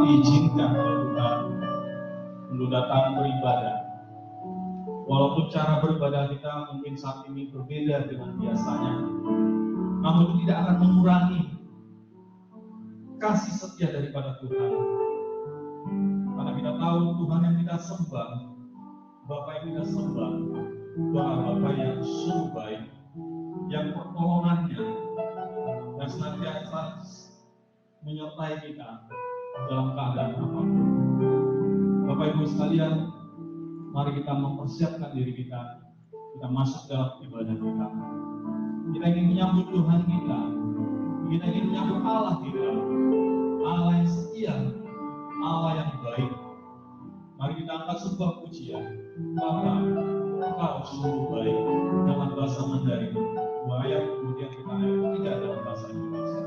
diizinkan oleh Tuhan untuk datang beribadah. Walaupun cara beribadah kita mungkin saat ini berbeda dengan biasanya, namun itu tidak akan mengurangi kasih setia daripada Tuhan. Karena kita tahu Tuhan yang kita sembah, Bapa yang kita sembah, Bapa yang sungguh baik, yang pertolongannya dan senantiasa menyertai kita dalam keadaan apapun. Bapak Ibu sekalian, mari kita mempersiapkan diri kita masuk dalam ibadah kita. Kita ingin menyambut Tuhan kita, kita ingin menyambut Allah kita, Allah yang setia, Allah yang baik. Mari kita angkat sebuah pujian, Bapa, Engkau sungguh baik, dalam bahasa Mandarin. 2 ayat kemudian kita ayat 3 dalam bahasa Indonesia.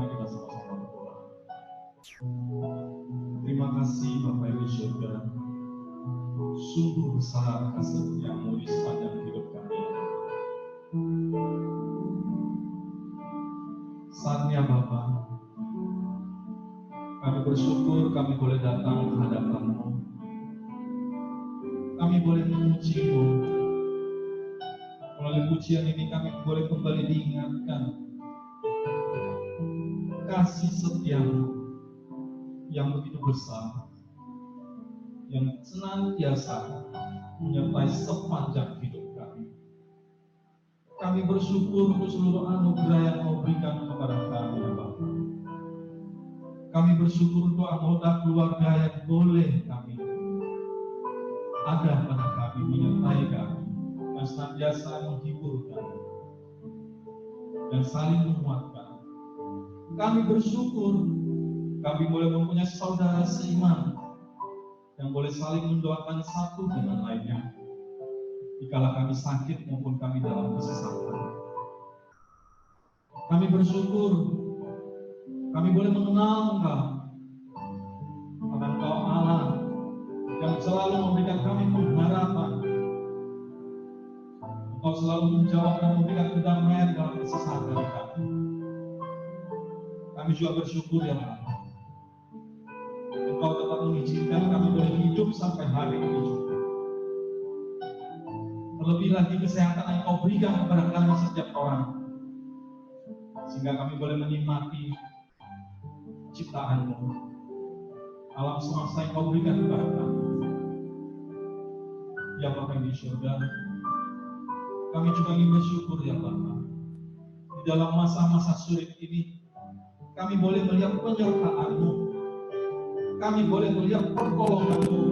Mari kita sama-sama berdoa. Terima kasih Bapa yang di surga. Sungguh besar kasih setiamu di sepanjang hidup kami. Saatnya Bapa, kami bersyukur kami boleh datang ke hadapan-Mu. Kami boleh memuji-Mu. Melalui pujian ini kami boleh kembali diingatkan kasih setia-Mu yang begitu besar, yang senantiasa menyertai sepanjang hidup kami. Kami bersyukur untuk seluruh anugerah yang Kau berikan kepada kami, ya Bapa. Kami bersyukur untuk anggota keluarga yang boleh kami ada pada kami, menyertai kami, dan senantiasa menghibur kami, dan saling menguatkan. Kami bersyukur kami boleh mempunyai saudara seiman yang boleh saling mendoakan satu dengan lainnya dikala kami sakit maupun kami dalam kesesakan. Kami bersyukur kami boleh mengenal Engkau, karena Engkau Allah yang selalu memberikan kami pengharapan. Engkau selalu menjawab dan memberikan kedamaian dalam kesesakan kami. Kami juga bersyukur ya Allah, Engkau tetap mengizinkan kami boleh hidup sampai hari ini juga. Terlebih lagi kesehatan yang Kau berikan kepada kami setiap orang, sehingga kami boleh menikmati ciptaan-Mu, alam semesta yang Kau berikan kepada kami. Ya Bapa yang di surga, kami juga ingin bersyukur ya Bapa, di dalam masa-masa sulit ini kami boleh melihat penyertaan-Mu, kami boleh melihat pertolongan-Mu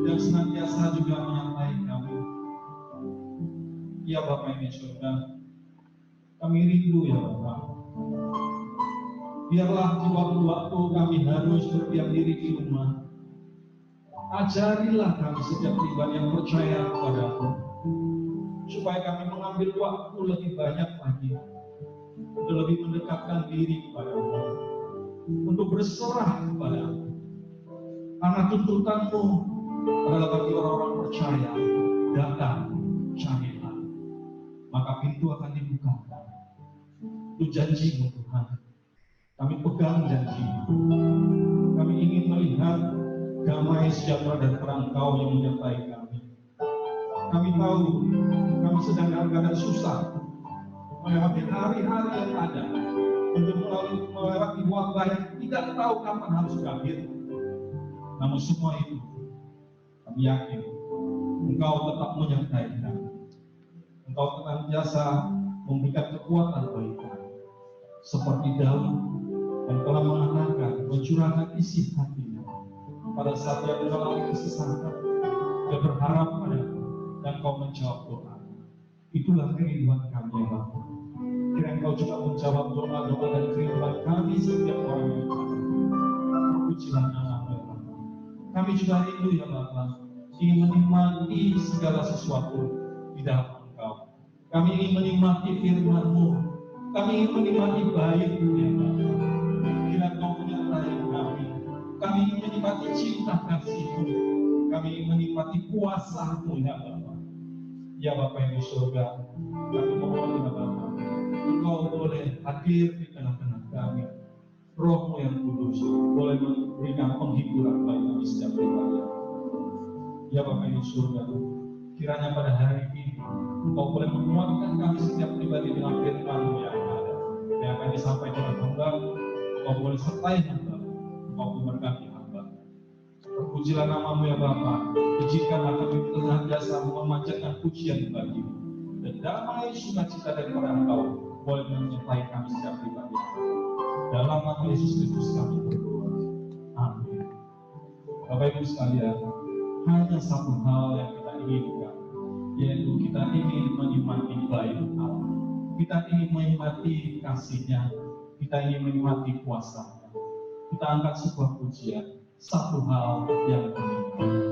yang senantiasa juga menyertai kami. Ya Bapa yang di surga, kami rindu ya Bapa, biarlah di waktu-waktu kami harus berdiam diri di rumah, ajarilah kami setiap pribadi yang percaya kepada-Mu, supaya kami mengambil waktu lebih banyak lagi untuk lebih mendekatkan diri kepada-Mu, untuk berserah kepada-Mu. Karena tuntutan-Mu adalah bagi orang-orang percaya, datang, carilah, maka pintu akan dibukakan. Itu janji-Mu Tuhan. Kami pegang janji-Mu. Kami ingin melihat damai sejahtera dan terang Kau yang menyertai kami. Kami tahu kami sedang dalam keadaan susah, melewati hari-hari yang ada, untuk melewati wabah yang tidak tahu kapan harus berakhir. Namun semua itu kami yakin Engkau tetap menyertai kami. Engkau senantiasa memberikan kekuatan bagi kami, seperti Daud yang telah mengatakan, mencurahkan isi hatinya pada saat dia mengalami kesesakan. Dia berharap pada-Mu dan Kau menjawab doa. Itulah kerinduan kami ya Bapa. Kiranya Engkau juga menjawab doa-doa dan kerinduan kami setiap orang yang ada. Pujilah nama-Mu ya Bapa. Kami juga rindu ya Bapa, ingin menikmati segala sesuatu di dalam Engkau. Kami ingin menikmati firman-Mu. Kami ingin menikmati baik-Mu ya Bapa. Kiranya Engkau menyertai kami. Kami ingin menikmati cinta kasih-Mu. Kami ingin menikmati kuasa-Mu ya Bapa. Ya Bapa yang di surga, kami mohon ya Bapa, Engkau boleh hadir di tengah-tengah kami. Roh-Mu yang kudus boleh memberikan penghiburan bagi kami setiap pribadi. Ya Bapa yang di surga, kiranya pada hari ini Engkau boleh menguatkan kami setiap pribadi dengan firman-Mu yang ada, yang akan disampaikan oleh hamba. Engkau boleh sertai hamba, Engkau memberkati hamba. Terpujilah nama-Mu ya Bapa. Izinkanlah kami senantiasa memanjatkan pujian bagi-Mu, dan damai sukacita daripada Engkau boleh menyertai kami setiap pribadi. Dalam nama Yesus Kristus kami berdoa. Amin. Bapak Ibu sekalian, hanya satu hal yang kita inginkan, yaitu kita ingin menikmati baik Allah. Kita ingin menikmati kasih-Nya, kita ingin menikmati kuasa-Nya. Kita angkat sebuah pujian, satu hal yang penting.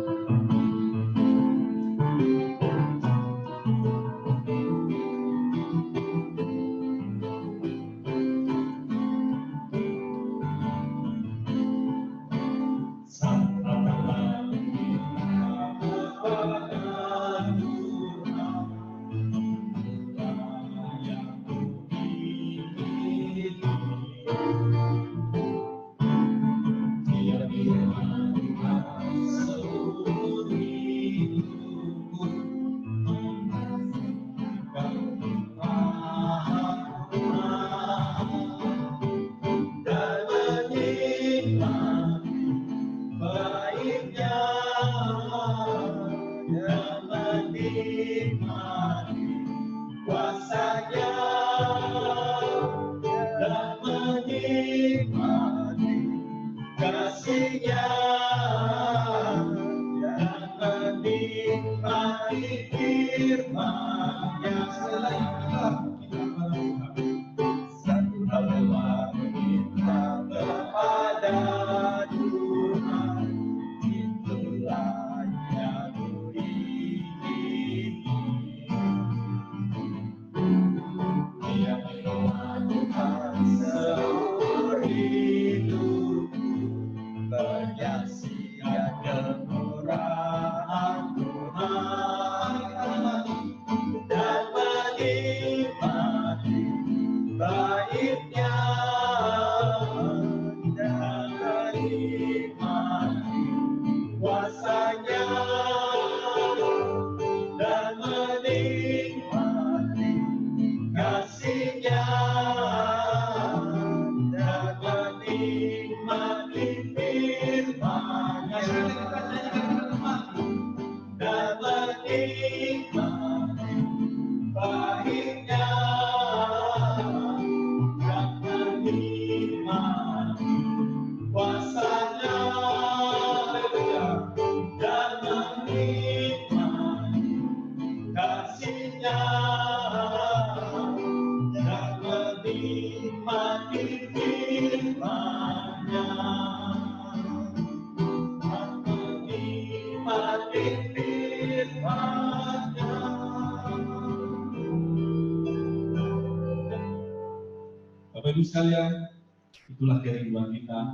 Ibu sekalian, itulah kerinduan kita.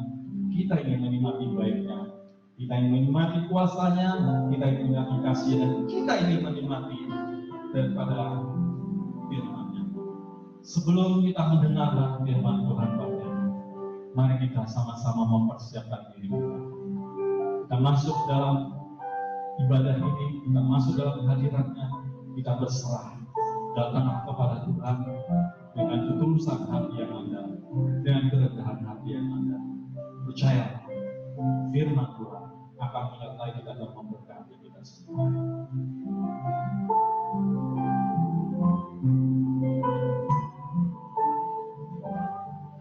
Kita ingin menikmati baiknya, kita ingin menikmati kuasanya, kita ingin menikmati kasih, dan kita ingin menikmati daripada firman-Nya. Sebelum kita mendengar firman Tuhan Bapak, mari kita sama-sama mempersiapkan diri kita. Kita masuk dalam ibadah ini, kita masuk dalam hadirat-Nya, kita berserah, datang kepada Tuhan dengan ketulusan hati yang ada, dengan kerendahan hati yang ada. Percaya, firman Tuhan akan menyertai kita dan memberkati kita semua.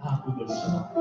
Aku berserah.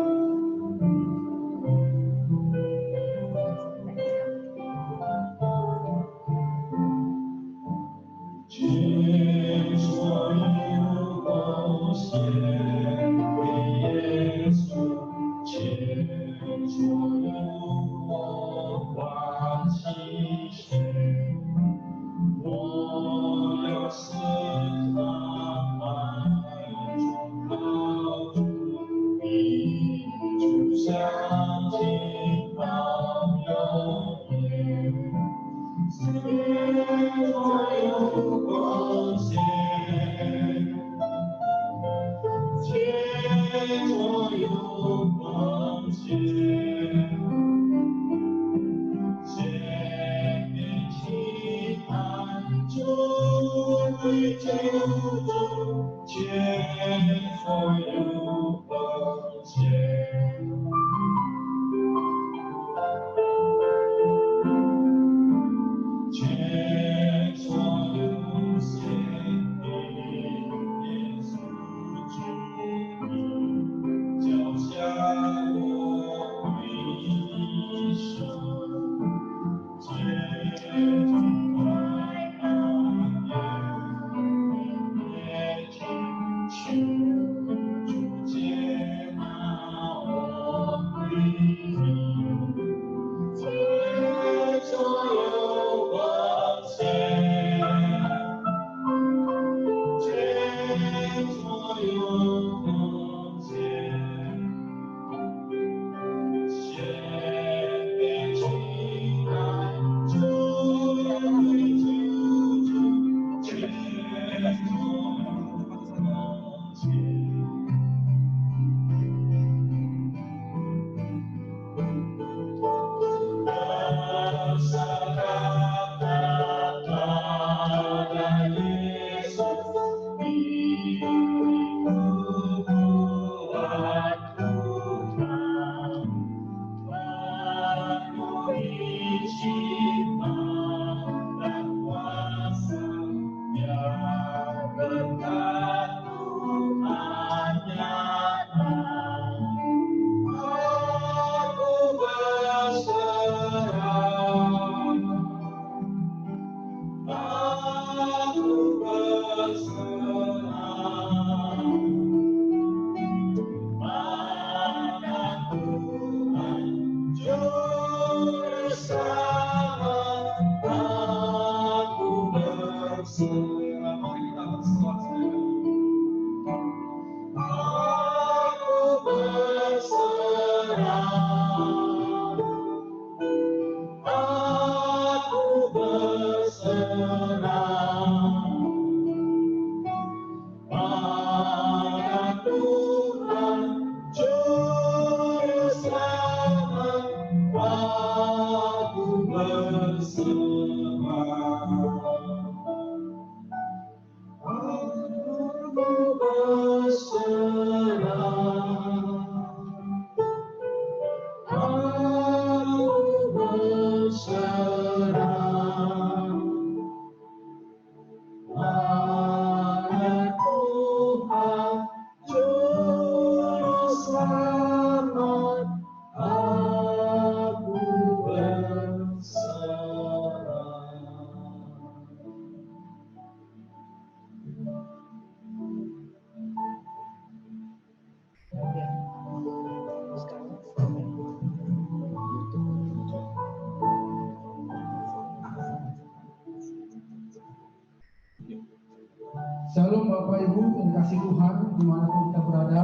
Shalom Bapak Ibu yang kasih Tuhan dimanapun kita berada.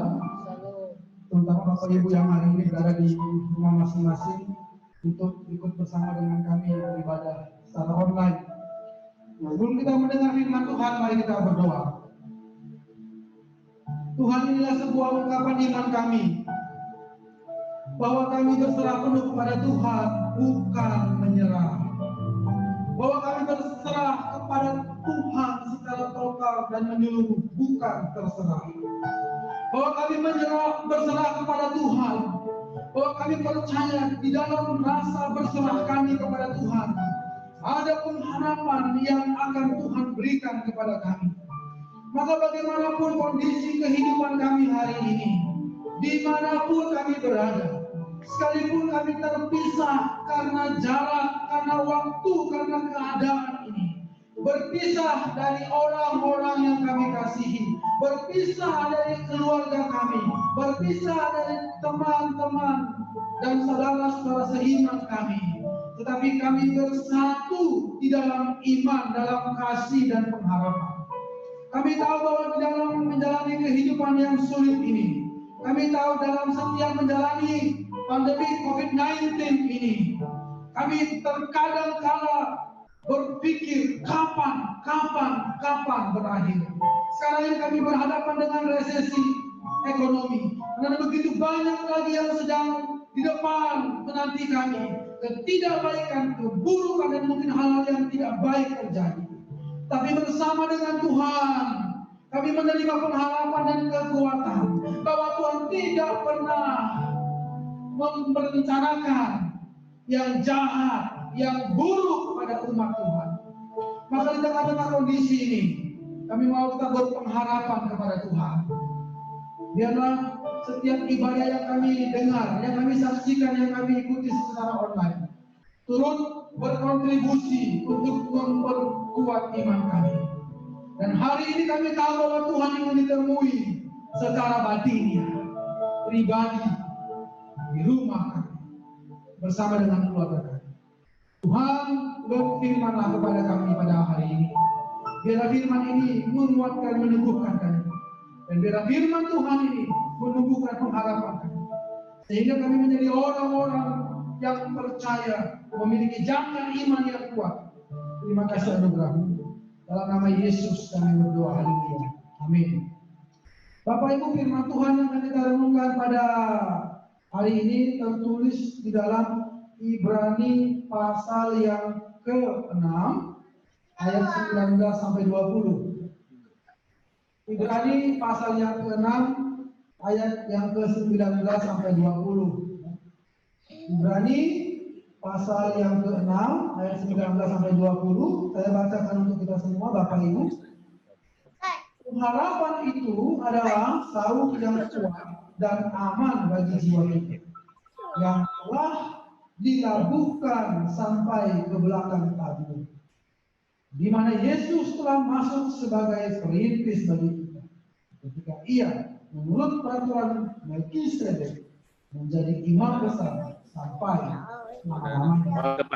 Bapak Ibu yang hari ini berada di rumah masing-masing untuk ikut bersama dengan kami beribadah secara online. Sebelum kita mendengar firman Tuhan, mari kita berdoa. Tuhan, inilah sebuah ungkapan iman kami bahwa kami berserah penuh kepada Tuhan, bukan menyerah. Bahwa kami berserah kepada Tuhan secara total dan menyeluruh, bukan terserah. Bahwa kami berserah kepada Tuhan, bahwa kami percaya di dalam rasa berserah kami kepada Tuhan ada pengharapan yang akan Tuhan berikan kepada kami. Maka bagaimanapun kondisi kehidupan kami hari ini, dimanapun kami berada, sekalipun kami terpisah karena jarak, karena waktu, karena keadaan ini, berpisah dari orang-orang yang kami kasihi, berpisah dari keluarga kami, berpisah dari teman-teman dan saudara-saudara seiman kami, tetapi kami bersatu di dalam iman, dalam kasih dan pengharapan. Kami tahu bahwa di dalam menjalani kehidupan yang sulit ini, kami tahu dalam setiap menjalani pandemi COVID-19 ini, kami terkadang kala berpikir kapan berakhir. Sekarang ini kami berhadapan dengan resesi ekonomi, dan begitu banyak lagi yang sedang di depan menanti kami, ketidakbaikan, keburukan, dan mungkin hal-hal yang tidak baik terjadi. Tapi bersama dengan Tuhan, kami menerima pengharapan dan kekuatan bahwa Tuhan tidak pernah merencanakan yang jahat, yang buruk pada umat Tuhan. Maka di tengah-tengah kondisi ini, kami mau tetap berpengharapan kepada Tuhan. Biarlah setiap ibadah yang kami dengar, yang kami saksikan, yang kami ikuti secara online, turut berkontribusi untuk memperkuat iman kami. Dan hari ini kami tahu bahwa Tuhan ingin ditemui secara batinnya, pribadi, di rumah kami, bersama dengan keluarga kami. Tuhan, berfirmanlah kepada kami pada hari ini. Biarlah firman ini menguatkan, meneguhkan kami. Dan biarlah firman Tuhan ini menumbuhkan pengharapan kami. Sehingga kami menjadi orang-orang yang percaya, memiliki jangkar iman yang kuat. Terima kasih anugerah-Mu. Dalam nama Yesus kami berdoa, haleluya. Amin. Bapak Ibu, firman Tuhan yang akan kita renungkan pada hari ini tertulis di dalam Ibrani pasal yang ke-6 ayat 19 sampai 20. Ibrani pasal yang ke-6 ayat yang ke-19 sampai 20. Ibrani pasal yang ke-6 ayat 19 sampai 20. Saya bacakan untuk kita semua, Bapak Ibu. Harapan itu adalah sauk yang kuat dan aman bagi jiwa kita, yang telah dilabuhkan sampai ke belakang tabur, di mana Yesus telah masuk sebagai perintis bagi kita, ketika Ia menurut peraturan Melkisedek menjadi imam besar sampai selama-lamanya. Karena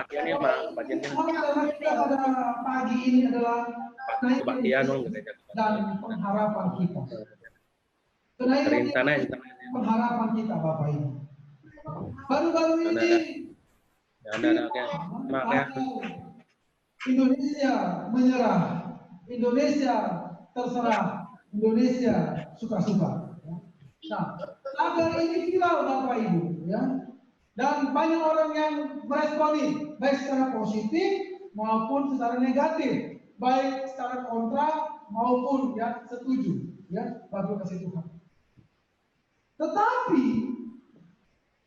kita pada pagi ini adalah kenaikan dan pengharapan kita. Kenaikan pengharapan kita, Bapak Ibu. Baru-baru ini Indonesia menyerah, Indonesia terserah, Indonesia suka-suka. Nah, tagar ini viral, Bapak Ibu, ya. Dan banyak orang yang meresponi, baik secara positif maupun secara negatif, baik secara kontra maupun ya setuju, ya, bagi kasih Tuhan. Tetapi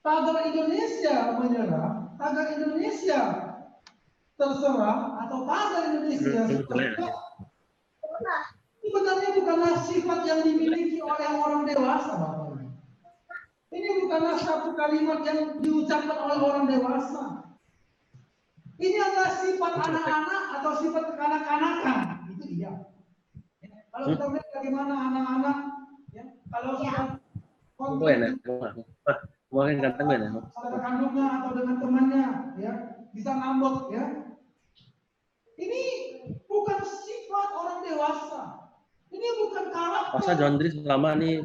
tagar Indonesia menyerah, tagar Indonesia terserah, atau tagar Indonesia sebenarnya bukanlah sifat yang dimiliki oleh orang dewasa, Bapak. Ini bukanlah satu kalimat yang diucapkan oleh orang dewasa. Ini adalah sifat anak-anak atau sifat kekanak-kanakan. Itu iya. Kalau kita melihat bagaimana anak-anak, ya, kalau sudah saudara kandungnya atau dengan temannya, ya, bisa ngambek, ya. Ini bukan sifat orang dewasa. Ini bukan karakter. Masa John Dris selama nih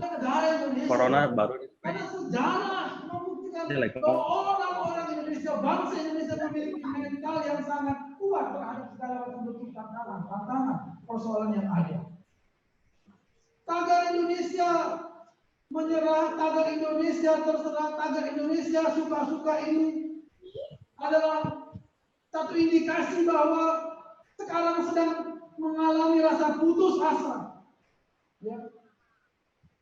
corona baru Karena sejarah membuktikan bahwa orang-orang Indonesia, bangsa Indonesia memiliki mental yang sangat kuat terhadap segala macam bentuk tantangan, persoalan yang ada. Tagar Indonesia menyerah, tagar Indonesia terserah, tagar Indonesia suka-suka ini adalah satu indikasi bahwa sekarang sedang mengalami rasa putus asa, ya,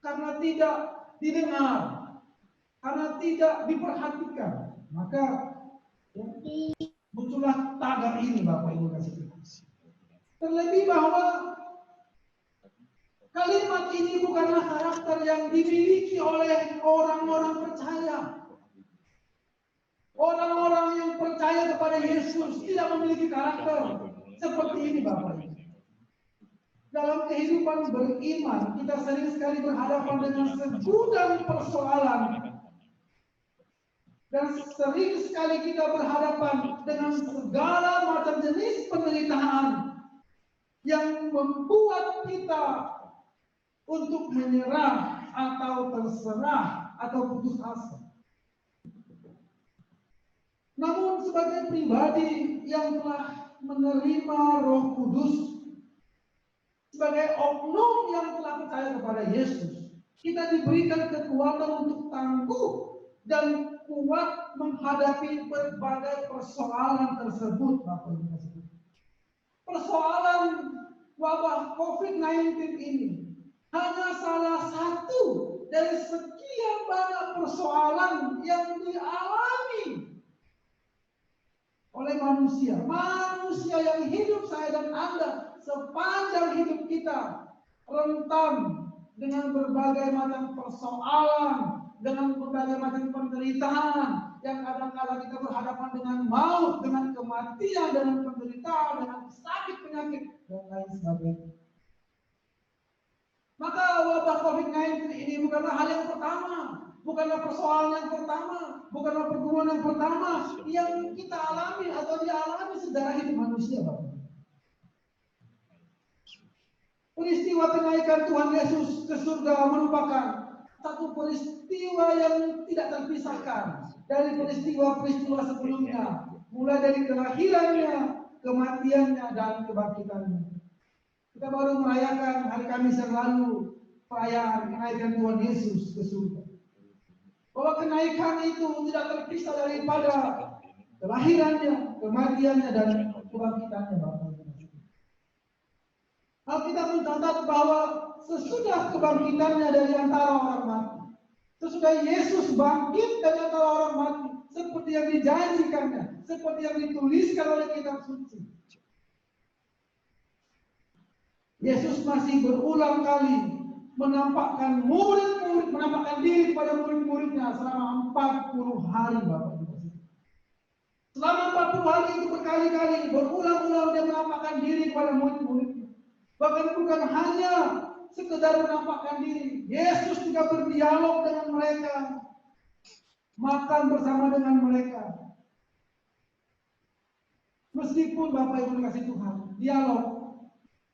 karena tidak didengar, karena tidak diperhatikan, maka ya, muncullah tagar ini, Bapak Ibu kasih. Terlebih bahwa kalimat ini bukanlah karakter yang dimiliki oleh orang-orang percaya. Orang-orang yang percaya kepada Yesus tidak memiliki karakter seperti ini, Bapak Ibu. Dalam kehidupan beriman, kita sering sekali berhadapan dengan segudang persoalan. Dan sering sekali kita berhadapan dengan segala macam jenis penderitaan yang membuat kita untuk menyerah atau terserah atau putus asa. Namun sebagai pribadi yang telah menerima Roh Kudus, sebagai oknum yang telah percaya kepada Yesus, kita diberikan kekuatan untuk tangguh dan kuat menghadapi berbagai persoalan tersebut, Bapak Ibu. Persoalan wabah COVID-19 ini hanya salah satu dari sekian banyak persoalan yang dialami oleh manusia. Manusia yang hidup, saya dan Anda, sepanjang hidup kita rentan dengan berbagai macam persoalan, dengan berbagai macam penderitaan yang kadang-kadang kita berhadapan dengan maut, dengan kematian, dengan penderitaan, dengan sakit penyakit dan lain sebagainya. Maka wabah COVID-19 ini bukanlah hal yang pertama, bukanlah persoalan yang pertama, bukanlah pergumulan yang pertama yang kita alami atau dialami sejarah hidup manusia, Bapak. Peristiwa kenaikan Tuhan Yesus ke surga merupakan satu peristiwa yang tidak terpisahkan dari peristiwa-peristiwa sebelumnya, mulai dari kelahirannya, kematiannya, dan kebangkitannya. Kita baru merayakan hari Kamis yang lalu perayaan kenaikan Tuhan Yesus ke surga. Bahwa kenaikan itu tidak terpisah daripada kelahirannya, kematiannya, dan kebangkitannya, Bapak. Alkitab mencatat bahwa sesudah kebangkitannya dari antara orang mati, sesudah Yesus bangkit dari antara orang mati, seperti yang dijanjikannya, seperti yang dituliskan oleh kitab suci, Yesus masih berulang kali menampakkan diri kepada murid-muridnya selama 40 hari, Bapak Ibu. Selama 40 hari itu berkali-kali, berulang-ulang dia menampakkan diri kepada murid-muridnya. Bahkan bukan hanya sekedar menampakkan diri, Yesus juga berdialog dengan mereka, makan bersama dengan mereka. Meskipun Bapak Ibu kasih Tuhan, dialog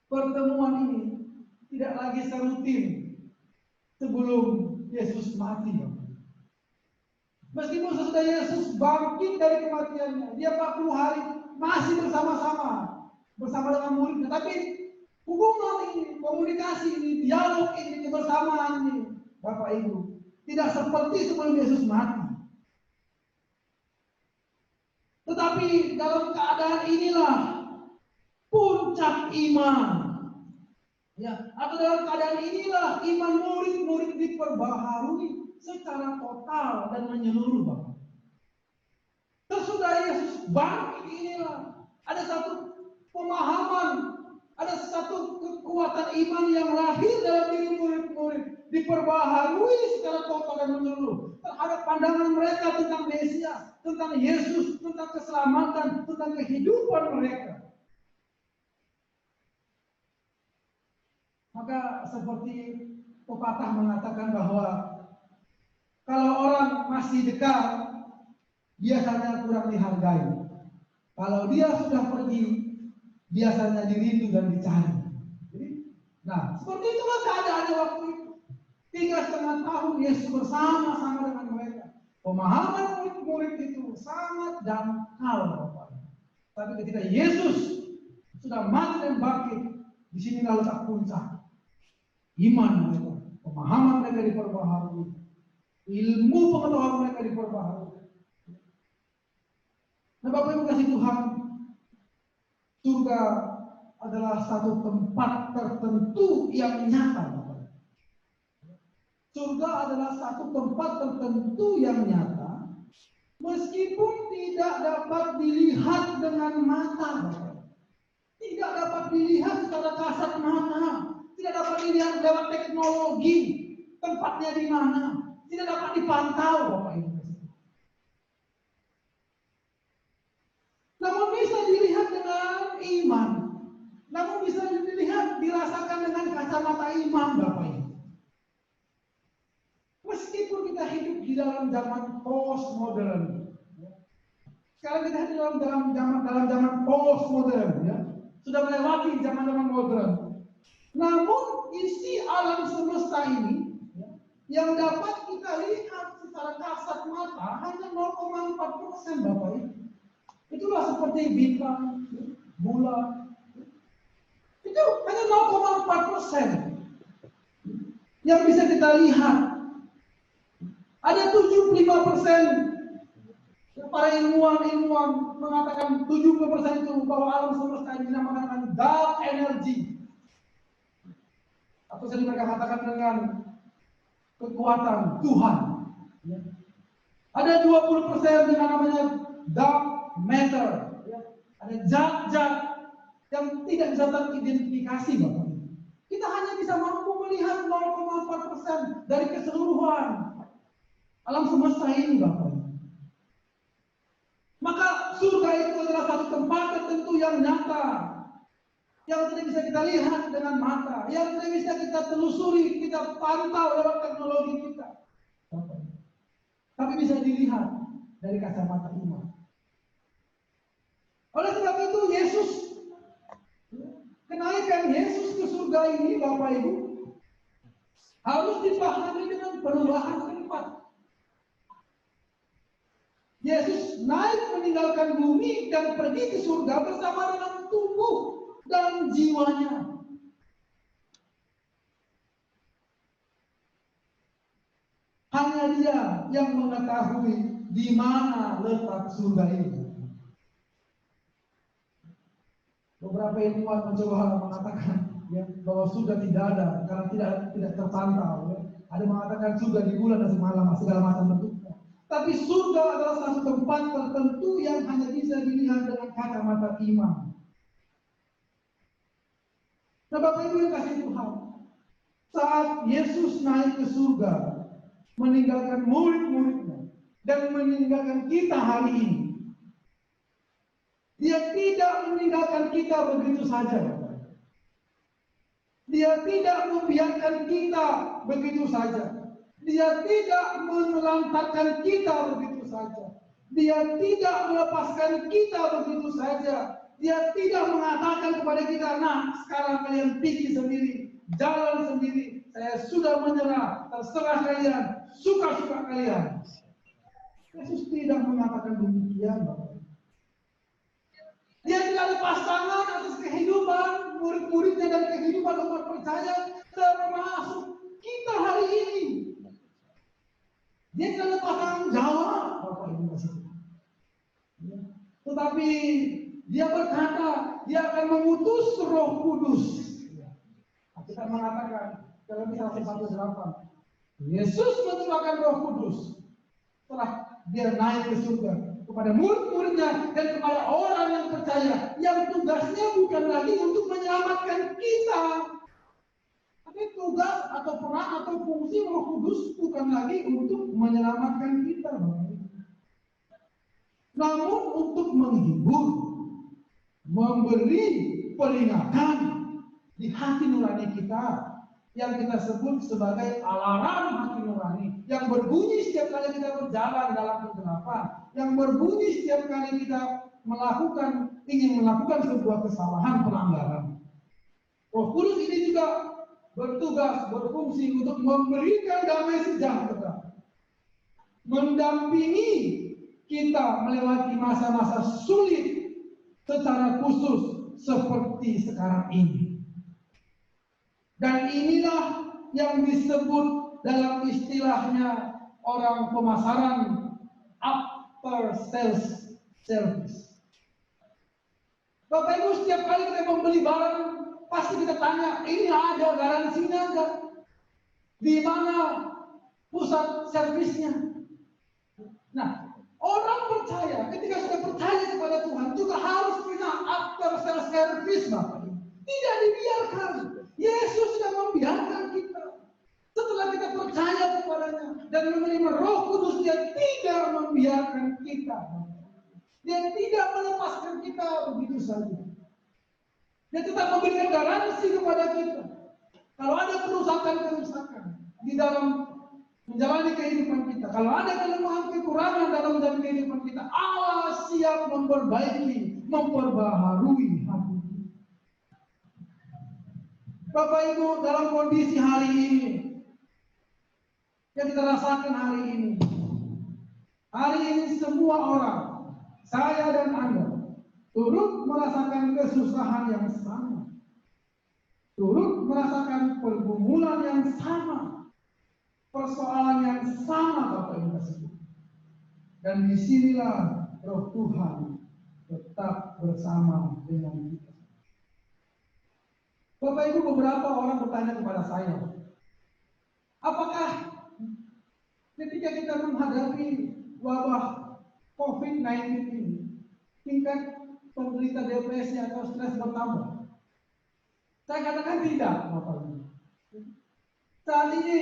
pertemuan ini tidak lagi serutin sebelum Yesus mati, Bapak. Meskipun sesudah Yesus bangkit dari kematiannya, dia 40 hari masih bersama-sama dengan muridnya, tapi hubungan ini, komunikasi ini, dialog ini, kebersamaan ini, Bapak Ibu, tidak seperti sebelum Yesus mati. Tetapi dalam keadaan inilah puncak iman. Ya, atau dalam keadaan inilah iman murid-murid diperbaharui secara total dan menyeluruh, Bapak. Sesudah Yesus bangkit inilah ada satu pemahaman, ada satu kekuatan iman yang lahir dalam diri murid-murid, diperbaharui secara total dan menyeluruh terhadap pandangan mereka tentang Mesias, tentang Yesus, tentang keselamatan, tentang kehidupan mereka. Maka seperti pepatah mengatakan bahwa kalau orang masih dekat, biasanya kurang dihargai. Kalau dia sudah pergi, biasanya dirindu dan dicari. Nah, seperti itulah keadaannya waktu itu. 3,5 tahun Yesus bersama-sama dengan mereka. Pemahaman murid-murid itu sangat dangkal, Bapak. Tapi ketika Yesus sudah mati dan bangkit, di sini letak puncak iman mereka, pemahaman mereka diperbaharui, ilmu pengetahuan mereka diperbaharui. Nah, Bapak Ibu kasih Tuhan, surga adalah satu tempat tertentu yang nyata, Bapak. Surga adalah satu tempat tertentu yang nyata, meskipun tidak dapat dilihat dengan mata, Bapak. Tidak dapat dilihat secara kasat mata, tidak dapat dilihat lewat teknologi, tempatnya di mana, tidak dapat dipantau, Bapak Ibu. Namun bisa dilihat dengan iman, namun bisa dilihat, dirasakan dengan kacamata iman, Bapak Ibu. Meskipun kita hidup di dalam zaman postmodern, sekarang kita hidup dalam zaman postmodern, ya. Sudah melewati zaman modern. Namun isi alam semesta ini, ya, yang dapat kita lihat secara kasat mata hanya 0,4%, Bapak Ibu. Itulah seperti bintang, bulan. Itu hanya 0,4% yang bisa kita lihat. Ada 75%. Para ilmuwan mengatakan 70% itu bahwa alam semesta ini dinamakan dark energy. Atau sering mereka katakan dengan kekuatan Tuhan. Ada 20% yang namanya dark matter. Ada zat-zat yang tidak bisa teridentifikasi, Bapak. Kita hanya bisa mampu melihat 0,4% dari keseluruhan alam semesta ini, Bapak. Maka surga itu adalah satu tempat tertentu yang nyata, yang tidak bisa kita lihat dengan mata, yang tidak bisa kita telusuri, kita pantau lewat teknologi kita, tapi bisa dilihat dari kacamata iman. Oleh sebab itu Yesus, kenaikan Yesus ke surga ini, Bapak Ibu, harus dipahami dengan perubahan tempat. Yesus naik meninggalkan bumi dan pergi ke surga bersama dengan tubuh dan jiwanya. Hanya Dia yang mengetahui di mana letak surga itu. Beberapa ilmuwan mencoba mengatakan, ya, bahwa surga tidak ada karena tidak terpantau. Ya. Ada mengatakan surga di bulan dan semalam, segala macam bentuknya. Tapi surga adalah satu tempat tertentu yang hanya bisa dilihat dengan kacamata iman. Nah, Bapak Ibu yang kasih Tuhan, saat Yesus naik ke surga, meninggalkan murid-muridnya dan meninggalkan kita hari ini, Dia tidak meninggalkan kita begitu saja. Dia tidak membiarkan kita begitu saja. Dia tidak menelantarkan kita begitu saja. Dia tidak melepaskan kita begitu saja. Dia tidak mengatakan kepada kita, nah sekarang kalian pergi sendiri, jalan sendiri. Saya sudah menyerah, terserah kalian, suka-suka kalian. Yesus tidak mengatakan demikian, Bapak. Dia tidak lepas tangan atas kehidupan murid-muridnya dan kehidupan umat percaya, termasuk kita hari ini. Dia tidak lepas tanggung jawab, Bapak Ibu kasih. Tetapi Dia berkata, Dia akan mengutus Roh Kudus. Kita mengatakan dalam Kisah 1:8, Yesus mencurahkan Roh Kudus setelah Dia naik ke surga kepada murid-muridnya dan kepada orang yang percaya, yang tugasnya bukan lagi untuk menyelamatkan kita. Tapi tugas atau peran atau fungsi Roh Kudus bukan lagi untuk menyelamatkan kita, namun untuk menghibur, memberi peringatan di hati nurani kita, yang kita sebut sebagai alarm hati nurani, yang berbunyi setiap kali kita berjalan dalam kegelapan, yang berbunyi setiap kali kita ingin melakukan sebuah kesalahan, pelanggaran. Roh Kudus ini juga bertugas, berfungsi untuk memberikan damai sejahtera, mendampingi kita melewati masa-masa sulit secara khusus seperti sekarang ini. Dan inilah yang disebut dalam istilahnya orang pemasaran after sales service. Bapak Ibu, setiap kali kita membeli barang, pasti kita tanya, ini ada garansinya enggak? Di mana pusat servisnya? Nah, orang percaya, ketika sudah percaya kepada Tuhan, juga harus punya after sales service, Bapak Ibu. Tidak dibiarkan. Yesus sudah membiarkan kita. Setelah kita percaya kepadanya dan menerima Roh Kudus, Dia tidak membiarkan kita. Dia tidak melepaskan kita begitu saja. Dia tetap memberikan garansi kepada kita. Kalau ada kerusakan-kerusakan di dalam menjalani kehidupan kita, kalau ada kelemahan kekurangan dalam menjalani kehidupan kita, Allah siap memperbaiki, memperbaharui hati kita. Bapak Ibu, dalam kondisi hari ini yang kita rasakan hari ini semua orang, saya dan Anda, turut merasakan kesusahan yang sama, turut merasakan pergumulan yang sama, persoalan yang sama, Bapak Ibu tersebut. Dan disinilah Roh Tuhan tetap bersama dengan kita. Bapak Ibu, beberapa orang bertanya kepada saya, apakah ketika kita menghadapi wabah COVID-19 ini, tingkat penderita depresi atau stres bertambah? Saya katakan tidak, Bapak Ibu. Saat ini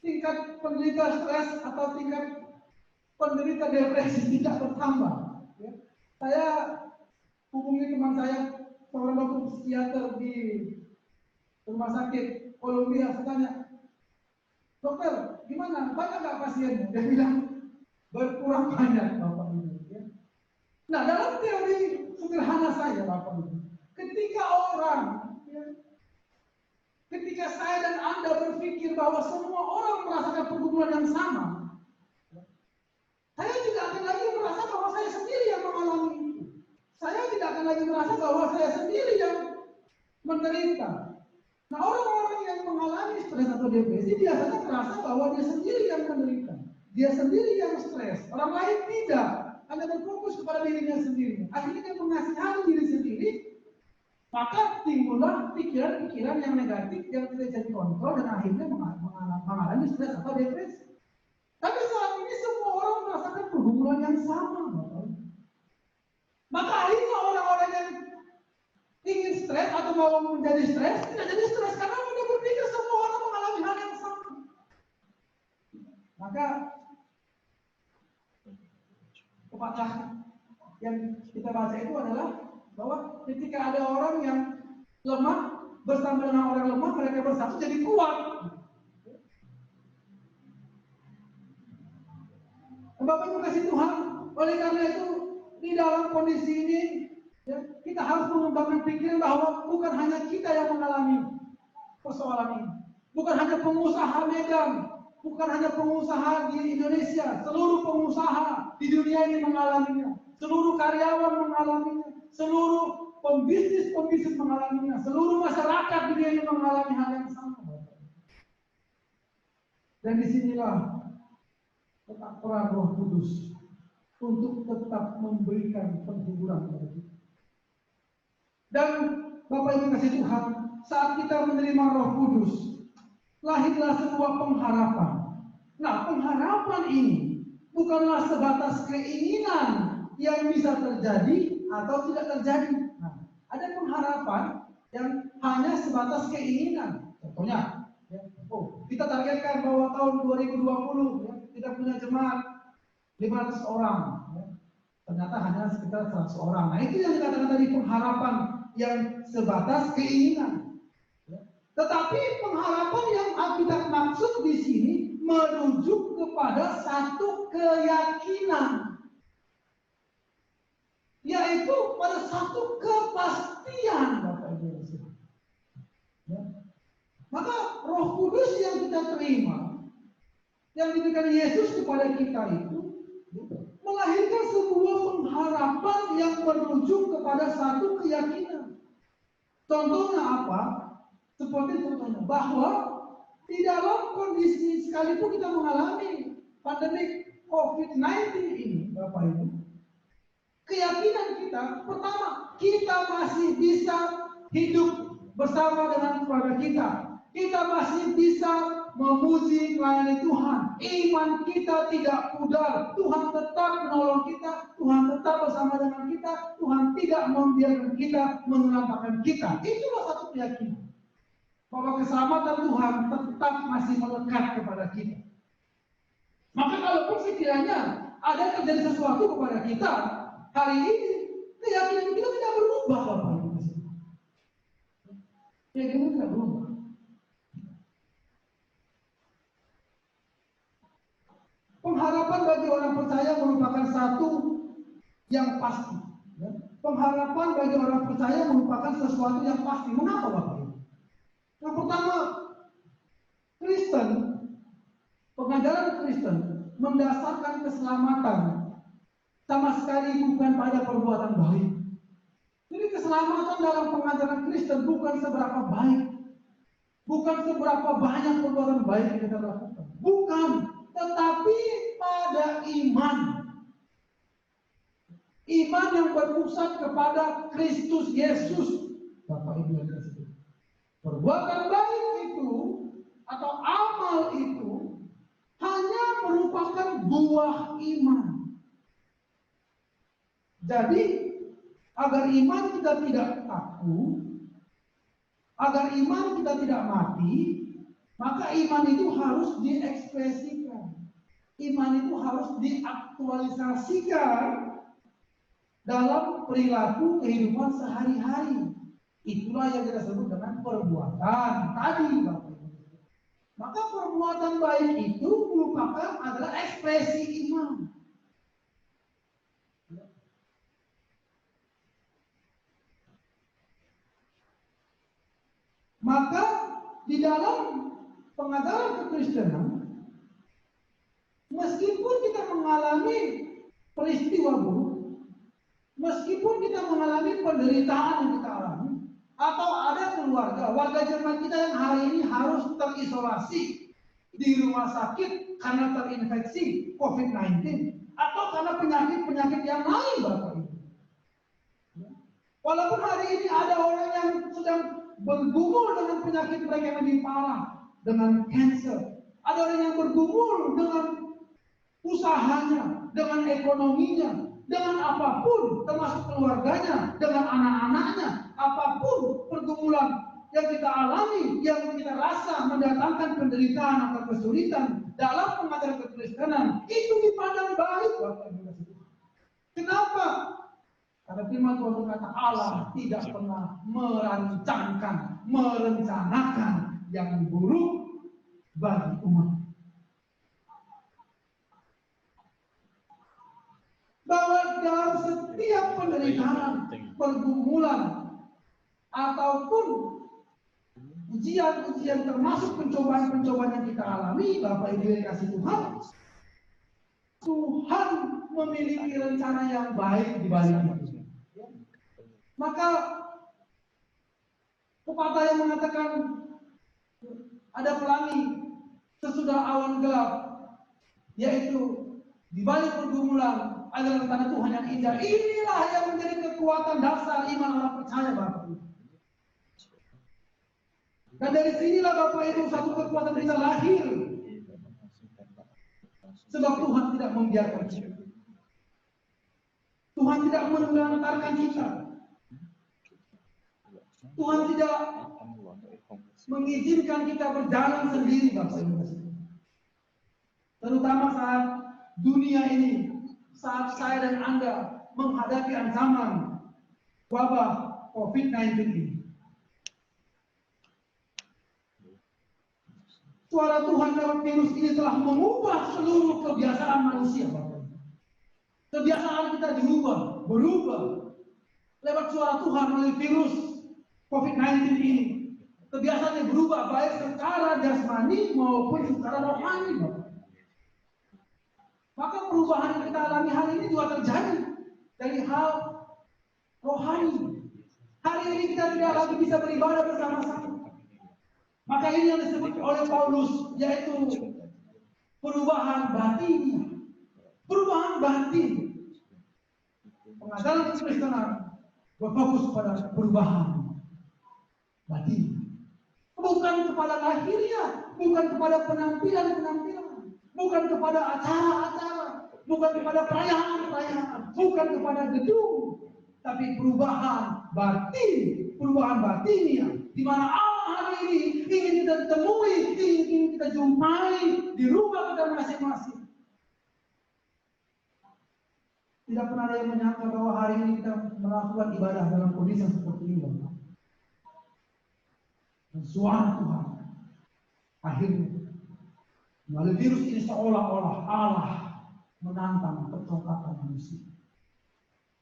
tingkat penderita stres atau tingkat penderita depresi tidak bertambah. Saya hubungi teman saya, seorang dokter psikiater di rumah sakit Columbia. Saya tanya, dokter, gimana? Banyak nggak pasiennya? Dia bilang berkurang banyak, Bapak Ibu. Nah, dalam teori sederhana saya, Bapak Ibu, ketika saya dan Anda berpikir bahwa semua orang merasakan pergumulan yang sama, saya tidak akan lagi merasa bahwa saya sendiri yang mengalami itu. Saya tidak akan lagi merasa bahwa saya sendiri yang menderita. Nah, orang-orang yang mengalami stres atau depresi biasanya merasa bahwa dia sendiri yang menderita, dia sendiri yang stres, orang lain tidak. Hanya berfokus kepada dirinya sendiri. Akhirnya dia mengasihani diri sendiri, maka timbullah pikiran-pikiran yang negatif yang tidak bisa dikontrol dan akhirnya mengalami stres atau depresi. Tapi saat ini semua orang merasakan pergumulan yang sama. Maka akhirnya orang-orang yang ingin stres atau mau menjadi stres tidak jadi stres karena mereka berpikir semua orang mengalami hal yang sama. Maka pepatah yang kita baca itu adalah bahwa ketika ada orang yang lemah bersama dengan orang lemah, mereka bersatu jadi kuat. Bapak Ibu kasih Tuhan, oleh karena itu di dalam kondisi ini kita harus mengembangkan pikiran bahwa bukan hanya kita yang mengalami persoalan ini, bukan hanya pengusaha Medan, bukan hanya pengusaha di Indonesia, seluruh pengusaha di dunia ini mengalaminya, seluruh karyawan mengalaminya, seluruh pembisnis mengalaminya, seluruh masyarakat dunia ini mengalami hal yang sama. Dan disinilah tetap peran Roh Kudus untuk tetap memberikan penghiburan kepada kita. Dan Bapak Ibu kasih Tuhan, saat kita menerima Roh Kudus, lahirlah sebuah pengharapan. Nah, pengharapan ini bukanlah sebatas keinginan yang bisa terjadi atau tidak terjadi. Nah, ada pengharapan yang hanya sebatas keinginan. Contohnya, kita targetkan bahwa tahun 2020 kita punya jemaat 500 orang. Ternyata hanya sekitar 100 orang. Nah, itu yang dikatakan tadi pengharapan yang sebatas keinginan. Tetapi pengharapan yang Alkitab maksud di sini merujuk kepada satu keyakinan, yaitu pada satu kepastian, Bapak Ibu. Maka Roh Kudus yang kita terima, yang diberikan Yesus kepada kita itu melahirkan sebuah pengharapan yang menuju kepada satu keyakinan. Contohnya apa? Seperti contohnya bahwa di dalam kondisi sekalipun kita mengalami pandemi COVID-19 ini, Bapak Ibu, keyakinan kita pertama, kita masih bisa hidup bersama dengan keluarga kita. Kita masih bisa memuji melayani Tuhan. Iman kita tidak pudar. Tuhan tetap menolong kita. Tuhan tetap bersama dengan kita. Tuhan tidak membiarkan kita menelantarkan kita. Itulah satu keyakinan. Bahwa keselamatan Tuhan tetap masih melekat kepada kita. Maka kalaupun sekiranya ada terjadi sesuatu kepada kita hari ini, keyakinan kita tidak berubah, Bapak Ibu. Keyakinan tidak berubah. Pengharapan bagi orang percaya merupakan satu yang pasti. Pengharapan bagi orang percaya merupakan sesuatu yang pasti. Mengapa, Bapak Ibu? Yang pertama, Kristen, pengajaran Kristen mendasarkan keselamatan sama sekali bukan pada perbuatan baik. Jadi keselamatan dalam pengajaran Kristen bukan seberapa baik, bukan seberapa banyak perbuatan baik yang kita lakukan, bukan, tetapi pada iman. Iman yang berpusat kepada Kristus Yesus. Bapak Ibu yang kasih. Perbuatan baik itu atau amal itu hanya merupakan buah iman. Jadi agar iman kita tidak takut, agar iman kita tidak mati, maka iman itu harus diekspresikan. Iman itu harus diaktualisasikan dalam perilaku kehidupan sehari-hari. Itulah yang kita sebut dengan perbuatan tadi, Bapak. Maka perbuatan baik itu merupakan adalah ekspresi iman. Maka di dalam pengajaran kekristenan, meskipun kita mengalami peristiwa buruk, meskipun kita mengalami penderitaan yang kita alami, atau ada warga Jerman kita yang hari ini harus terisolasi di rumah sakit karena terinfeksi COVID-19, atau karena penyakit-penyakit yang lain, Bapak Ibu. Walaupun hari ini ada orang yang sedang bergumul dengan penyakit mereka yang lebih parah, dengan cancer. Ada orang yang bergumul dengan usahanya, dengan ekonominya, dengan apapun, termasuk keluarganya, dengan anak-anaknya, apapun pergumulan yang kita alami, yang kita rasa mendatangkan penderitaan atau kesulitan dalam pengajaran kekristenan, itu dipandang baik, Bapak Ibu. Kenapa? Karena firman Tuhan berkata Allah tidak pernah merencanakan yang buruk bagi umat. Bahwa dalam setiap penderitaan, pergumulan, ataupun ujian-ujian termasuk pencobaan-pencobaan yang kita alami, Bapak Ibu yang kasih Tuhan, Tuhan memiliki rencana yang baik di balik itu. Maka pepatah yang mengatakan ada pelangi sesudah awan gelap, yaitu di balik pergumulan adalah rencana Tuhan yang indah. Inilah yang menjadi kekuatan dasar iman orang percaya, Bapak Ibu. Dan dari sinilah Bapak Ibu satu kekuatan bisa lahir. Sebab Tuhan tidak membiarkan kita. Tuhan tidak menelantarkan kita. Tuhan tidak mengizinkan kita berjalan sendiri, Bapak Ibu. Terutama saat dunia ini, saat saya dan Anda menghadapi ancaman wabah COVID-19 ini. Suara Tuhan lewat virus ini telah mengubah seluruh kebiasaan manusia, Bapak. Kebiasaan kita berubah lewat suara Tuhan melalui virus COVID-19 ini. kebiasaannya berubah baik secara jasmani maupun secara rohani. Maka perubahan yang kita alami hari ini juga terjadi dari hal rohani. Hari ini kita tidak lagi bisa beribadah bersama-sama. Maka ini yang disebut oleh Paulus, yaitu perubahan batin. Perubahan batin. Pengajaran Kristenan berfokus pada perubahan batin. Bukan kepada lahiriah, bukan kepada penampilan-penampilan, bukan kepada acara-acara, bukan kepada perayaan-perayaan, bukan kepada gedung, tapi perubahan batinnya, di mana Allah hari ini ingin kita temui, ingin kita jumpai di rumah kita masing-masing. Tidak pernah ada yang menyangka bahwa hari ini kita melakukan ibadah dalam kondisi yang seperti ini, Bapak. Dan suara Tuhan akhirnya melalui virus ini seolah-olah Allah menantang kecongkakan manusia.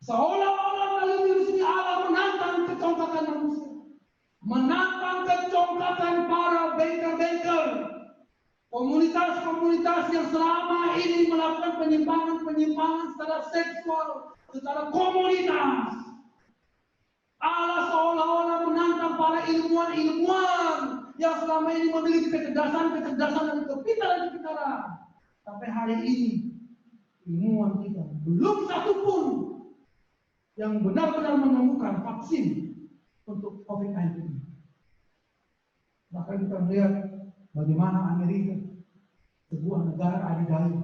Seolah-olah melalui virus ini Allah menantang kecongkakan manusia, menantang kecongkakan para banker-banker, komunitas-komunitas yang selama ini melakukan penyimpangan-penyimpangan secara seksual, secara komunitas. Allah seolah-olah menantang para ilmuwan-ilmuwan yang selama ini memiliki kecerdasan-kecerdasan dan kepintaran-kepintaran. Sampai hari ini ilmuwan kita belum satupun yang benar-benar menemukan vaksin untuk COVID-19. Bahkan kita melihat bagaimana Amerika, sebuah negara adidaya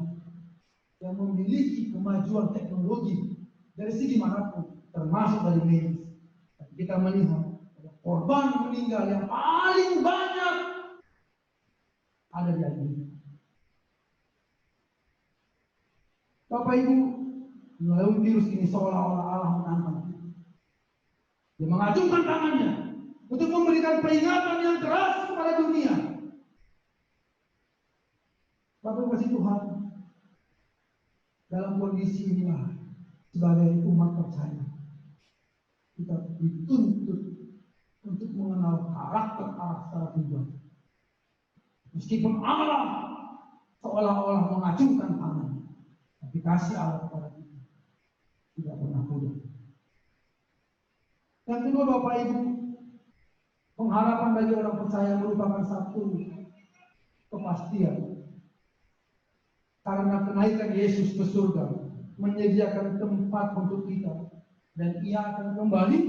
yang memiliki kemajuan teknologi dari segi manapun, termasuk dari medis. Kita melihat korban meninggal yang paling banyak ada di Amerika. Bapak Ibu, melalui virus ini seolah-olah Allah menantang kita. Dia mengacungkan tangannya untuk memberikan peringatan yang keras kepada dunia. Bapak Ibu kasih Tuhan, dalam kondisi inilah sebagai umat percaya kita dituntut untuk mengenal karakter Allah secara pribadi. Meskipun Allah seolah-olah mengacungkan tangan, tapi kasih Allah kepada kita tidak pernah pudar. Yang kedua, Bapak Ibu, pengharapan bagi orang percaya merupakan satu kepastian. Karena kenaikan Yesus ke surga menyediakan tempat untuk kita, dan Ia akan kembali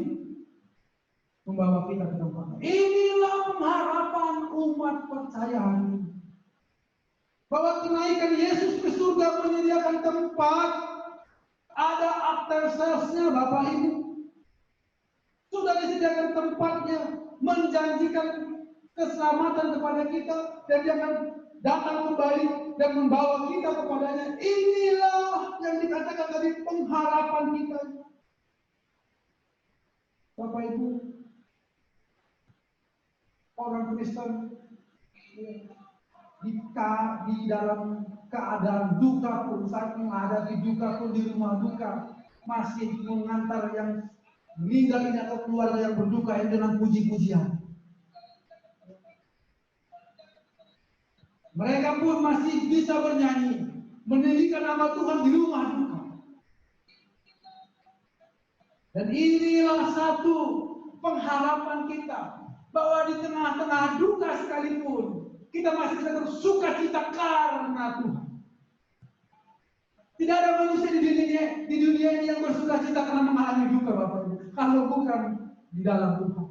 membawa kita ke tempatnya. Inilah pengharapan umat percaya hari ini, bahwa kenaikan Yesus ke surga menyediakan tempat, ada after sales-nya, Bapak Ibu. Sudah disediakan tempatnya, menjanjikan keselamatan kepada kita, dan Dia akan datang kembali dan membawa kita kepadanya. Inilah yang dikatakan tadi pengharapan kita. Bapak Ibu, orang Kristen di dalam keadaan duka pun, saat menghadapi duka pun, di rumah duka, masih mengantar yang meninggal ini atau keluarga yang berduka ini dengan puji-pujian. Mereka pun masih bisa bernyanyi, meninggikan nama Tuhan di rumah duka. Dan inilah satu pengharapan kita, bahwa di tengah-tengah duka sekalipun, kita masih bisa bersuka cita karena Tuhan. Tidak ada manusia di dunia ini yang bersuka cita karena mengalami duka, Bapak Ibu, kalau bukan di dalam Tuhan.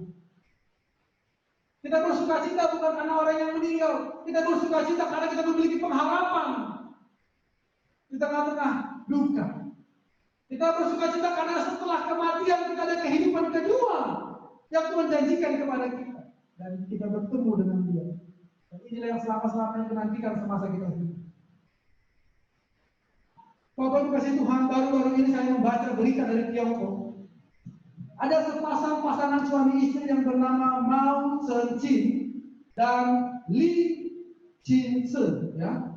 Kita bersuka cita bukan karena orang yang meninggal, kita bersuka cita karena kita memiliki pengharapan di tengah-tengah duka. Kita bersuka cita karena setelah kematian kita ada kehidupan kedua yang Tuhan janjikan kepada kita, dan kita bertemu dengan Dia. Dan inilah yang selama-lamanya kita nantikan semasa kita hidup. Bapak Ibu kasih Tuhan, baru-baru ini saya membaca berita dari Tiongkok. Ada sepasang pasangan suami istri yang bernama Mao Zedong dan Li Qingse, ya.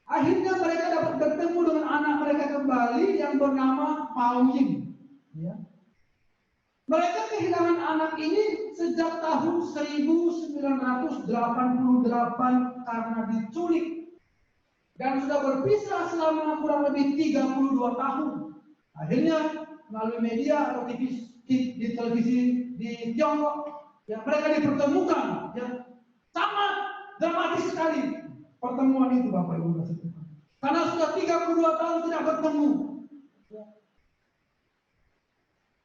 Akhirnya mereka dapat bertemu dengan anak mereka kembali yang bernama Mao Ying, ya. Mereka kehilangan anak ini sejak tahun 1988 karena diculik dan sudah berpisah selama kurang lebih 32 tahun. Akhirnya melalui media atau di televisi di Tiongkok, ya mereka dipertemukan, ya sangat dramatis sekali pertemuan itu, Bapak Ibu kasih Tuhan. Karena sudah 32 tahun tidak bertemu,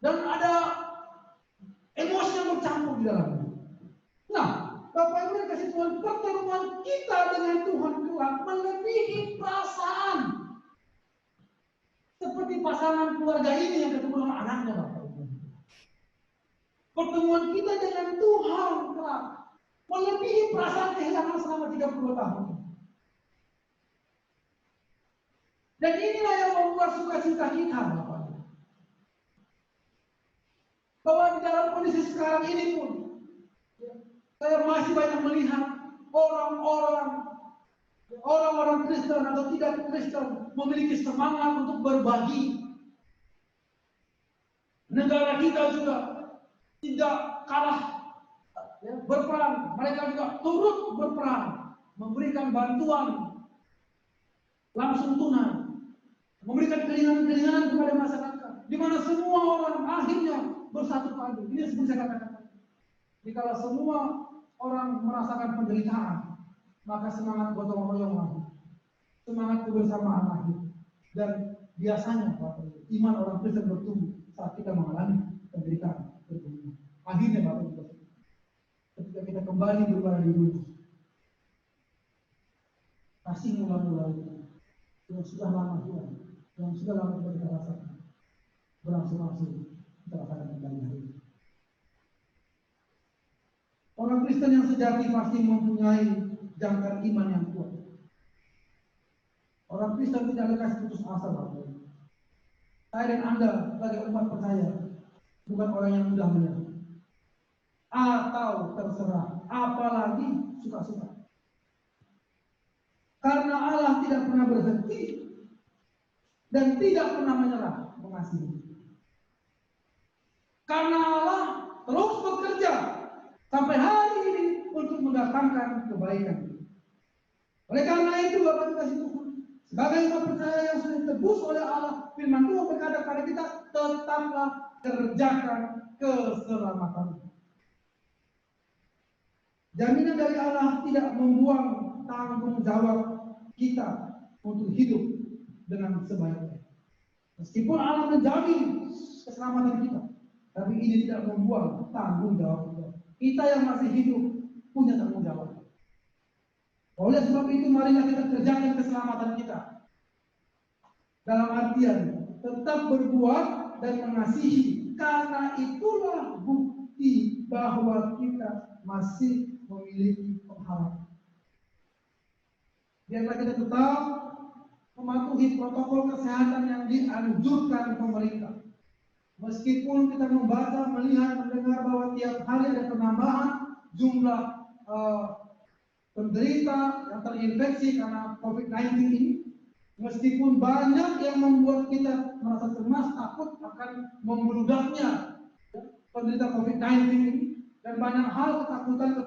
dan ada emosi yang bercampur di dalamnya. Nah, Bapak Ibu yang kasih Tuhan, pertemuan kita dengan Tuhan kelak melebihi perasaan. Seperti pasangan keluarga ini yang ketemu dengan anaknya, Bapak Ibu. Pertemuan kita dengan Tuhan kelak melebihi perasaan kehilangan selama 32 tahun. Dan inilah yang membuat sukacita kita, Bapak Ibu. Bahwa di dalam kondisi sekarang ini pun, saya masih banyak melihat orang-orang Kristen atau tidak Kristen memiliki semangat untuk berbagi. Negara kita juga tidak kalah berperang, mereka juga turut berperang, memberikan bantuan langsung tunai, memberikan keringanan kepada masyarakat, di mana semua orang akhirnya bersatu padu. Ini seperti saya katakan, jika semua orang merasakan penderitaan, maka semangat gotong royong lahir, semangat kebersamaan lahir. Dan biasanya iman orang Kristen bertumbuh saat kita mengalami penderitaan bertumbuh. Akhirnya Bapak Ibu, ketika kita kembali berada di rumah, kasih mula-mula yang sudah lama hilang, yang sudah lama kita rasakan, berangsur-angsur kita rasakan kembali hari ini. Orang Kristen yang sejati pasti mempunyai jangkar iman yang kuat. Orang Kristen tidak lekas putus asa, Bapak. Saya dan Anda sebagai umat percaya bukan orang yang mudah menyerah atau terserah, apalagi suka-suka. Karena Allah tidak pernah berhenti dan tidak pernah menyerah mengasihi. Karena Allah terus bekerja sampai hari ini untuk mendatangkan kebaikan. Oleh karena itu, Bapak kasih Tuhan, sebagai umat percaya yang sudah ditebus oleh Allah, firman Tuhan berkata kepada kita, tetaplah kerjakan keselamatan. Jaminan dari Allah tidak membuang tanggung jawab kita untuk hidup dengan sebaik-baiknya. Meskipun Allah menjamin keselamatan kita, tapi ini tidak membuang tanggung jawab kita. Kita yang masih hidup punya tanggung jawab. Oleh sebab itu, marilah kita kerjakan keselamatan kita. Dalam artian tetap berbuat dan mengasihi, karena itulah bukti bahwa kita masih memiliki pengharapan. Biarlah kita tetap mematuhi protokol kesehatan yang dianjurkan pemerintah. Meskipun kita membaca, melihat, mendengar bahwa tiap hari ada penambahan jumlah penderita yang terinfeksi karena COVID-19 ini, meskipun banyak yang membuat kita merasa cemas, takut akan membludaknya penderita COVID-19 ini, dan banyak hal ketakutan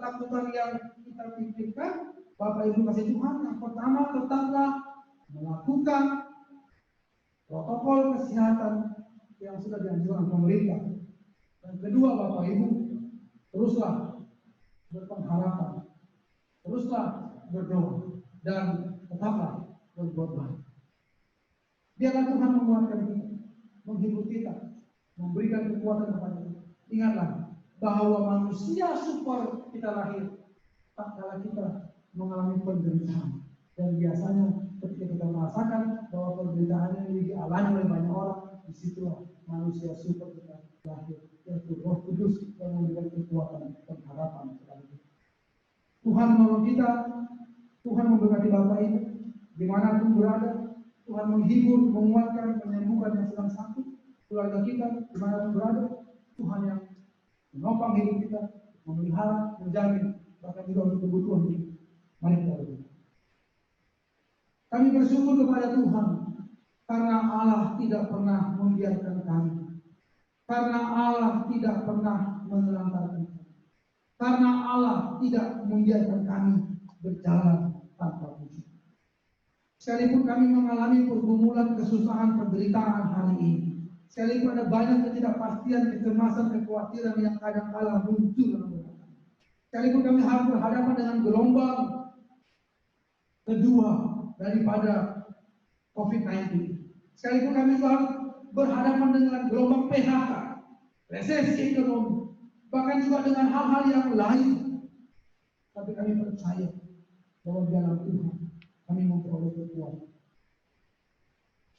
yang kita pikirkan, Bapak Ibu kasih Tuhan, yang pertama tetaplah melakukan protokol kesehatan yang sudah dianjurkan pemerintah. Dan kedua, Bapak Ibu, teruslah berpengharapan, teruslah berdoa, dan tetaplah berbuat baik. Biarlah Tuhan menguatkan kita, menghibur kita, memberikan kekuatan kepada kita. Ingatlah bahwa manusia super kita lahir tak kala kita mengalami penderitaan, dan biasanya ketika kita merasakan bahwa penderitaan ini dialami oleh banyak orang, disitulah manusia super kita lahir, yaitu Roh Kudus yang memberikan kekuatan dan harapan kepada kita. Tuhan menolong kita, Tuhan memberkati Bapak Ibu dimanapun berada. Tuhan menghibur, menguatkan, menyembuhkan yang sedang sakit, keluarga kita dimanapun berada. Tuhan yang menopang hidup kita, memelihara, menjamin, bahkan juga untuk kebutuhan kita. Mari kita berdoa. Kami bersyukur kepada Tuhan karena Allah tidak pernah membiarkan kami. Karena Allah tidak pernah menelantarkan kami. Karena Allah tidak membiarkan kami berjalan tanpa musuh. Sekalipun kami mengalami pergumulan, kesusahan, penderitaan hari ini, sekalipun ada banyak ketidakpastian, kecemasan, kekhawatiran yang kadang-kala muncul dalam benak kami, sekalipun kami harus berhadapan dengan gelombang kedua daripada COVID-19, sekalipun kami harus berhadapan dengan gelombang PHK, resesi ekonomi, bahkan juga dengan hal-hal yang lain, tapi kami percaya bahwa di dalam Tuhan kami memperoleh kekuatan.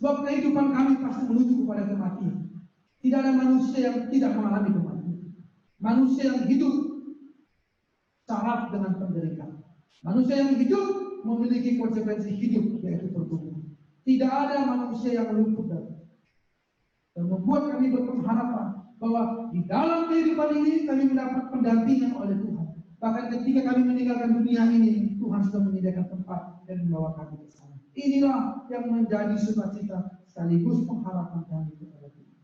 Sebab kehidupan kami pasti menuju kepada kematian. Tidak ada manusia yang tidak mengalami kematian. Manusia yang hidup syarat dengan penderitaan. Manusia yang hidup memiliki konsekuensi hidup, yaitu pertumbuhan. Tidak ada manusia yang luput dari itu. Dan membuat kami berpengharapan bahwa di dalam kehidupan ini kami mendapat pendampingan oleh Tuhan. Bahkan ketika kami meninggalkan dunia ini, Tuhan sudah menyediakan tempat dan membawa kami ke sana. Inilah yang menjadi sukacita sekaligus pengharapan kami kepada Tuhan.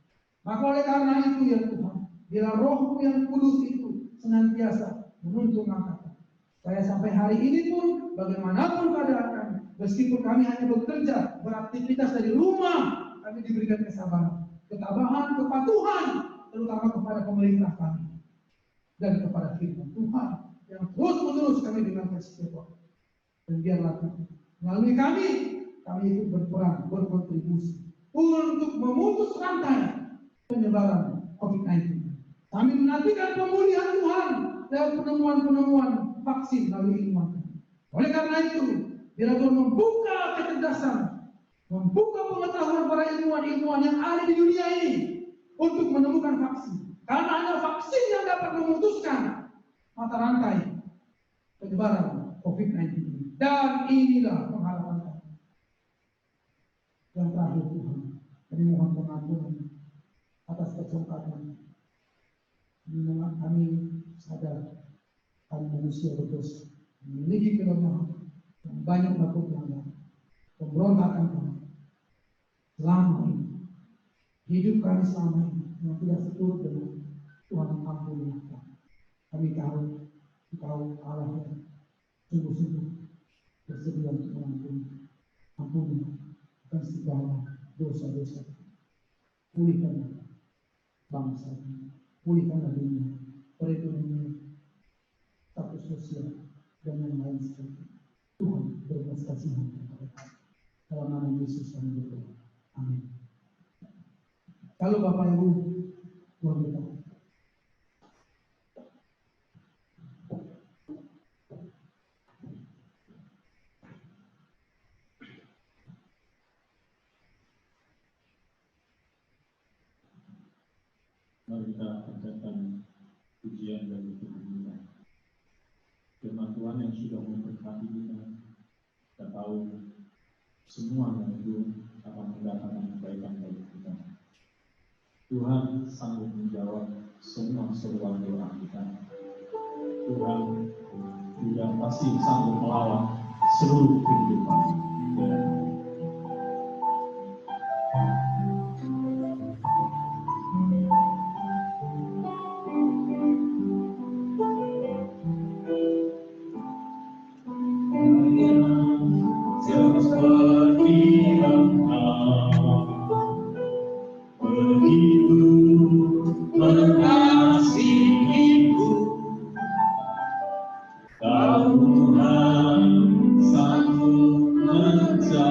Maka oleh karena itu ya Tuhan, bila Roh-Mu yang kudus itu senantiasa menuntun langkah kami. Saya sampai hari ini pun, bagaimanapun keadaan kami, meskipun kami hanya bekerja, beraktivitas dari rumah, kami diberikan kesabaran, ketabahan, kepatuhan, terutama kepada pemerintah kami dan kepada firman Tuhan yang terus-menerus kami dengarkan setiap waktu. Dan biarlah Tuhan melalui kami ikut berperan, berkontribusi untuk memutus rantai penyebaran COVID-19. Kami menantikan pemulihan Tuhan dan penemuan-penemuan vaksin melalui iman kami. Oleh karena itu, bila Tuhan membuka kecerdasan, membuka pengetahuan para ilmuwan-ilmuwan yang ada di dunia ini untuk menemukan vaksin. Karena hanya vaksin yang dapat memutuskan mata rantai penyebaran COVID-19. Dan inilah pengharapan kami. Yang terakhir Tuhan, kami mohon pengampunan atas kesempatan. Kami sadar kami manusia berdosa, memiliki kelemahan yang banyak melakukan pelanggaran, pemberontakan kami selama ini, hidup kami selama ini yang tidak seturut dengan Tuhan ampunilah kami. Kami tahu Engkau Allah yang sungguh-sungguh bersedia untuk mengampuni. Ampuni akan segala dosa-dosa. Pulihkanlah bangsa, pulihkanlah dunia, perekonomian, status sosial, dan yang lain sebagainya. Tuhan berbelas kasihan kepada kami. Dalam nama Yesus kami berdoa. Amin. Kalau Bapak Ibu, Tuhan berkata, mari kita panjatkan pujian dari Tuhan kita. Firman Tuhan yang sudah memberkati kita, kita tahu semua yang itu akan mendatangkan kebaikan bagi kita. Tuhan sanggup menjawab semua seruan doa kita. Tuhan juga pasti sanggup melawan seluruh kehidupan. Tuhan sanggup menjawab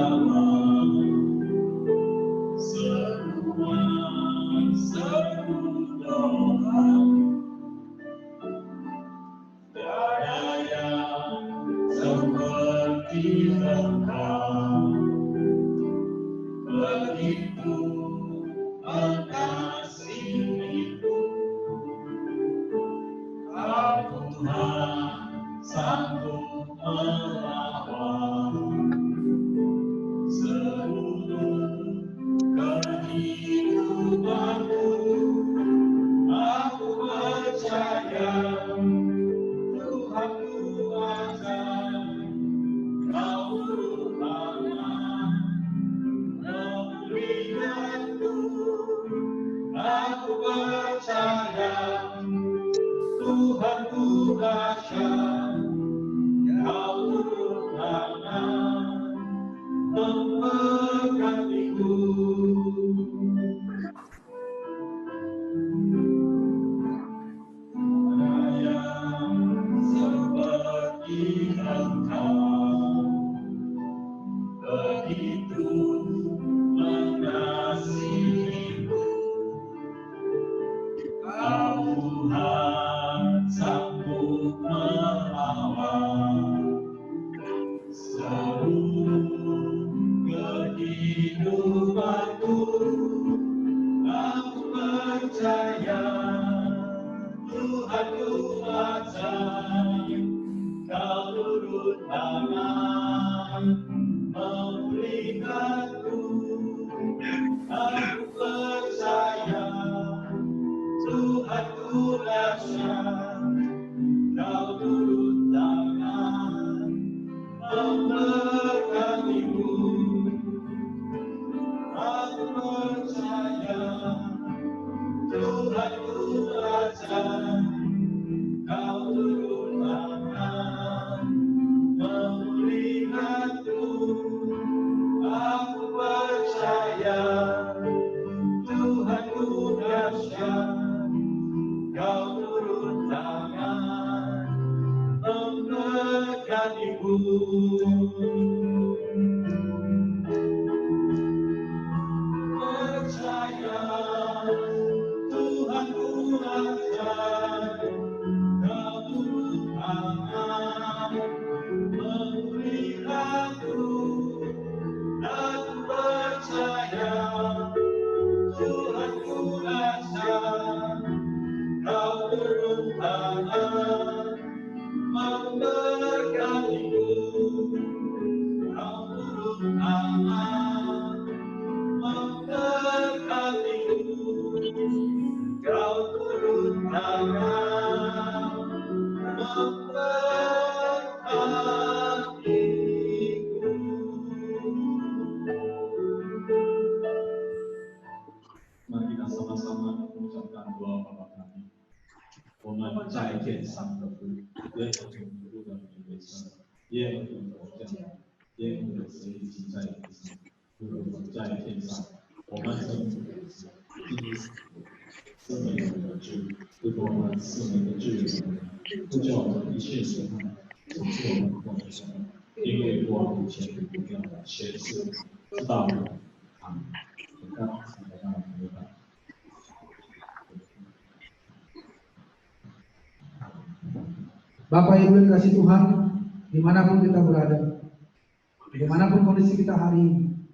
aku percaya Tuhanku ajaib, Kau turun tangan memulihkanku. Aku percaya Tuhanku dahsyat, Kau turun tangan memberkatiku. Aku percaya Tuhanku ajaib, Kau turun tangan memulihkanku. Aku percaya Tuhanku dahsyat, Kau turun tangan memberkatiku. Percaya Tuhanku ajaib, Kau turun tangan memulihkanku. Aku percaya Tuhanku dahsyat, Kau turun tangan memberkatiku. Kau turun tangan memberkatiku. Kau turun tangan memberkatiku. Mari kita sama-sama mengucapkan doa Bapa kami. 我们在天上的父，耶和华主的名为圣，耶和华的降，耶和华的旨意行在地上，如同在天上。我们称主的是第一是美的主，如同我们是美的主人，不叫我们一切审判，只是我们共同审判，因为国度、权柄、荣耀、权势，直到永远。阿门。刚才让我们明白。Bapak Ibu yang kasih Tuhan, dimanapun kita berada, dimanapun kondisi kita hari ini,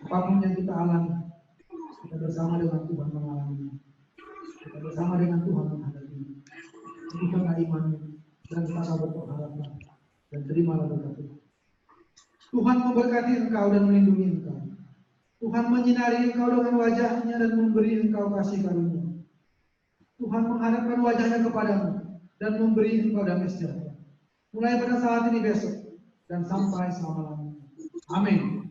apapun yang kita alami, kita bersama dengan Tuhan mengalami, kita bersama dengan Tuhan menghadapi. Ikutlah iman dan kita berpengharapan dan terimalah berkat Tuhan. Tuhan memberkati engkau dan melindungi engkau. Tuhan menyinari engkau dengan wajahnya dan memberi engkau kasih karunia. Tuhan mengharapkan wajahnya kepadamu dan memberi engkau damai sejahtera. Mulai pada saat ini besok dan sampai selama-lamanya. Amin.